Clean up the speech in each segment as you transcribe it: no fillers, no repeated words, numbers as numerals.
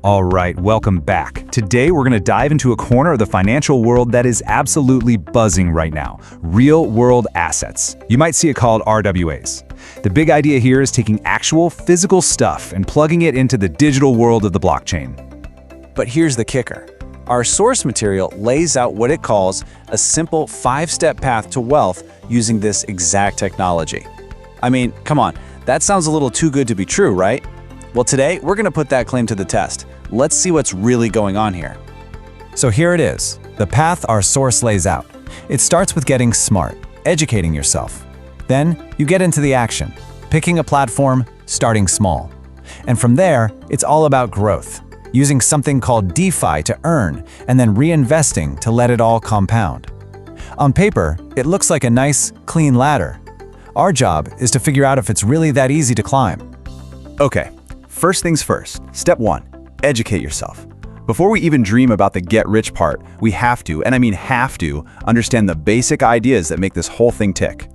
All right, welcome back. Today we're going to dive into a corner of the financial world that is absolutely buzzing right now: real-world assets. You might see it called RWAs. The big idea here is taking actual physical stuff and plugging it into the digital world of the blockchain. But here's the kicker. Our source material lays out what it calls a simple 5-step path to wealth using this exact technology. I mean, come on, that sounds a little too good to be true, right? Well, today we're going to put that claim to the test. Let's see what's really going on here. So here it is, the path our source lays out. It starts with getting smart, educating yourself. Then you get into the action, picking a platform, starting small. And from there, it's all about growth, using something called DeFi to earn, and then reinvesting to let it all compound. On paper, it looks like a nice, clean ladder. Our job is to figure out if it's really that easy to climb. Okay, first things first. Step 1. Educate yourself. Before we even dream about the get-rich part, we have to, and I mean have to, understand the basic ideas that make this whole thing tick.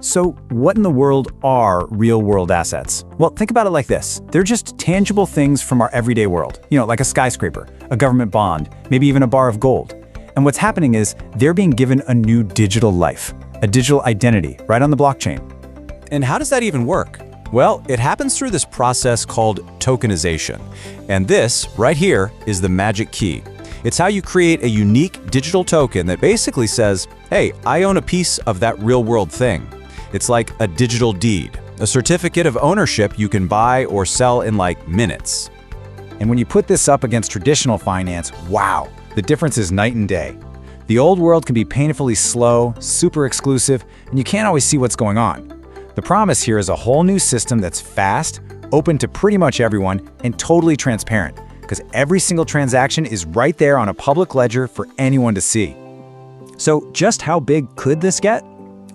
So what in the world are real-world assets? Well, think about it like this. They're just tangible things from our everyday world. Like a skyscraper, a government bond, maybe even a bar of gold. And what's happening is they're being given a new digital life, a digital identity, right on the blockchain. And how does that even work? Well, it happens through this process called tokenization. And this, right here, is the magic key. It's how you create a unique digital token that basically says, hey, I own a piece of that real-world thing. It's like a digital deed, a certificate of ownership you can buy or sell in like minutes. And when you put this up against traditional finance, wow, the difference is night and day. The old world can be painfully slow, super exclusive, and you can't always see what's going on. The promise here is a whole new system that's fast, open to pretty much everyone, and totally transparent, because every single transaction is right there on a public ledger for anyone to see. So just how big could this get?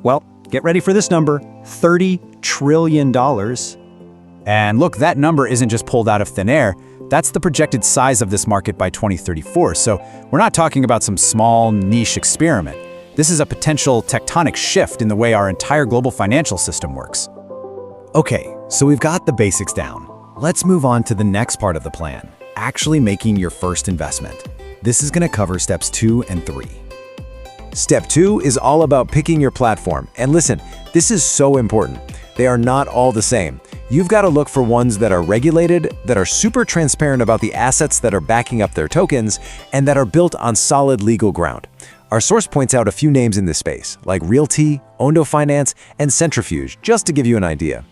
Well, get ready for this number, $30 trillion. And look, that number isn't just pulled out of thin air. That's the projected size of this market by 2034. So we're not talking about some small niche experiment. This is a potential tectonic shift in the way our entire global financial system works. Okay, so we've got the basics down. Let's move on to the next part of the plan, actually making your first investment. This is going to cover steps 2 and 3. Step 2 is all about picking your platform. And listen, this is so important. They are not all the same. You've got to look for ones that are regulated, that are super transparent about the assets that are backing up their tokens, and that are built on solid legal ground. Our source points out a few names in this space, like Realty, Ondo Finance, and Centrifuge, just to give you an idea.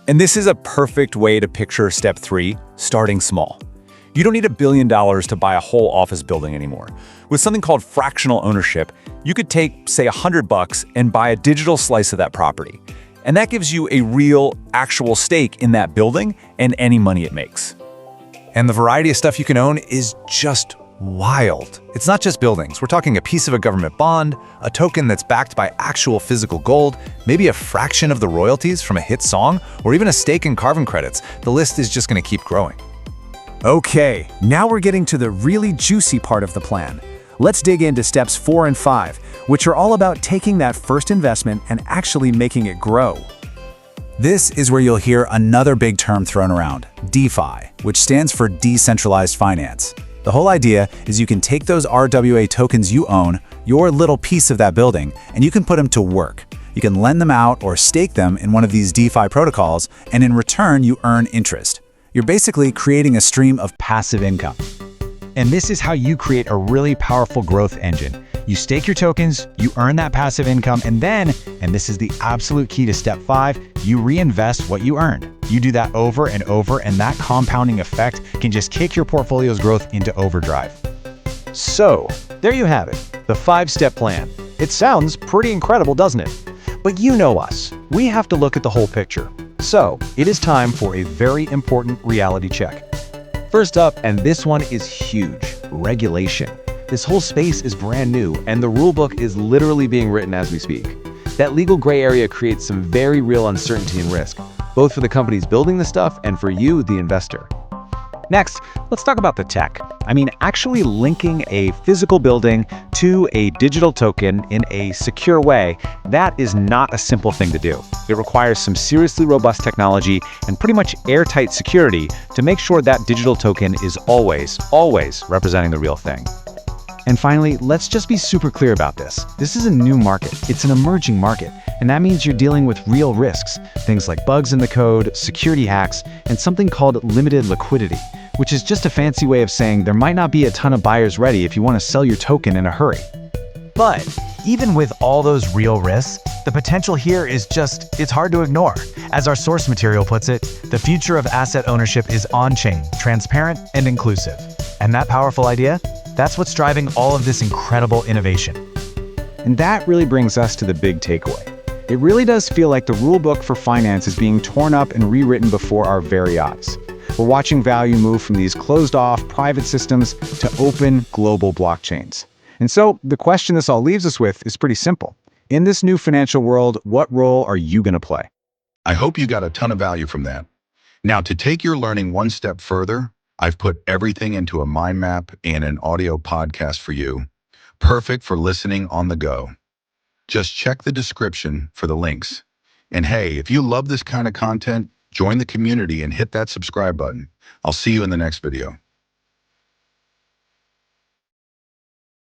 And this is a perfect way to picture step 3, starting small. You don't need $1 billion to buy a whole office building anymore. With something called fractional ownership, you could take, say, $100 and buy a digital slice of that property. And that gives you a real, actual stake in that building and any money it makes. And the variety of stuff you can own is just wild. It's not just buildings. We're talking a piece of a government bond, a token that's backed by actual physical gold, maybe a fraction of the royalties from a hit song, or even a stake in carbon credits. The list is just going to keep growing. Okay, now we're getting to the really juicy part of the plan. Let's dig into steps 4 and 5, which are all about taking that first investment and actually making it grow. This is where you'll hear another big term thrown around, DeFi, which stands for decentralized finance. The whole idea is you can take those RWA tokens you own, your little piece of that building, and you can put them to work. You can lend them out or stake them in one of these DeFi protocols, and in return, you earn interest. You're basically creating a stream of passive income. And this is how you create a really powerful growth engine. You stake your tokens, you earn that passive income, and then, and this is the absolute key to step 5, you reinvest what you earned. You do that over and over, and that compounding effect can just kick your portfolio's growth into overdrive. So, there you have it, the 5-step plan. It sounds pretty incredible, doesn't it? But you know us, we have to look at the whole picture. So, it is time for a very important reality check. First up, and this one is huge, regulation. This whole space is brand new, and the rulebook is literally being written as we speak. That legal gray area creates some very real uncertainty and risk, both for the companies building the stuff and for you, the investor. Next, let's talk about the tech. Actually linking a physical building to a digital token in a secure way, that is not a simple thing to do. It requires some seriously robust technology and pretty much airtight security to make sure that digital token is always representing the real thing. And finally, let's just be super clear about this. This is a new market. It's an emerging market. And that means you're dealing with real risks, things like bugs in the code, security hacks, and something called limited liquidity, which is just a fancy way of saying there might not be a ton of buyers ready if you want to sell your token in a hurry. But even with all those real risks, the potential here is it's hard to ignore. As our source material puts it, the future of asset ownership is on-chain, transparent, and inclusive. And that powerful idea? That's what's driving all of this incredible innovation. And that really brings us to the big takeaway. It really does feel like the rulebook for finance is being torn up and rewritten before our very eyes. We're watching value move from these closed-off private systems to open global blockchains. And so the question this all leaves us with is pretty simple. In this new financial world, what role are you going to play? I hope you got a ton of value from that. Now, to take your learning one step further, I've put everything into a mind map and an audio podcast for you, perfect for listening on the go. Just check the description for the links. And hey, if you love this kind of content, join the community and hit that subscribe button. I'll see you in the next video.